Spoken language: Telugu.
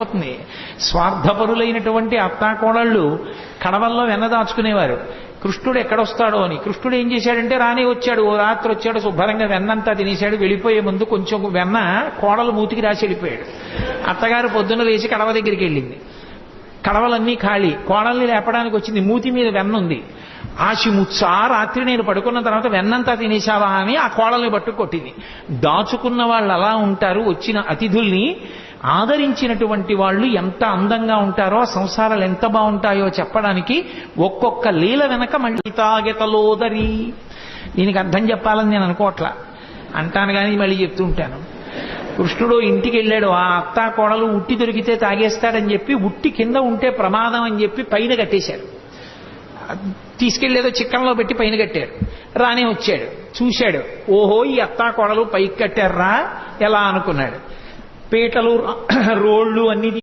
అవుతుంది. స్వార్థపరులైనటువంటి అత్తాకోడళ్ళు కడవల్లో వెన్నదాచుకునేవారు. కృష్ణుడు ఎక్కడొస్తాడో అని. కృష్ణుడు ఏం చేశాడంటే రానే వచ్చాడు, ఓ రాత్రి వచ్చాడు, శుభ్రంగా వెన్నంతా తినేశాడు. వెళ్ళిపోయే ముందు కొంచెం వెన్న కోడలు మూతికి రాసి వెళ్ళిపోయాడు. అత్తగారు పొద్దున్న లేచి కడవ దగ్గరికి వెళ్ళింది. కడవలన్నీ ఖాళీ. కోడల్ని లేపడానికి వచ్చింది. మూతి మీద వెన్న ఉంది. ఆశిముత్సా రాత్రి నేను పడుకున్న తర్వాత వెన్నంతా తినేశావా అని ఆ కోడల్ని పట్టు కొట్టింది. దాచుకున్న వాళ్ళు అలా ఉంటారు. వచ్చిన అతిథుల్ని ఆదరించినటువంటి వాళ్ళు ఎంత అందంగా ఉంటారో, సంసారాలు ఎంత బాగుంటాయో చెప్పడానికి ఒక్కొక్క లీల వెనక మళ్ళీ తాగెతలోదరి. దీనికి అర్థం చెప్పాలని నేను అనుకోవట్లా, అంటాను కానీ మళ్ళీ చెప్తూ ఉంటాను. కృష్ణుడు ఇంటికి వెళ్ళాడు. ఆ అత్తా కోడలు ఉట్టి దొరికితే తాగేస్తాడని చెప్పి ఉట్టి కింద ఉంటే ప్రమాదం అని చెప్పి పైన కట్టేశారు. తీసుకెళ్లేదో చిక్కంలో పెట్టి పైన కట్టారు. రానే వచ్చాడు, చూశాడు. ఓహో, ఈ అత్తా కోడలు పైకి కట్టారా ఎలా అనుకున్నాడు. పీటలు రోళ్లు అన్ని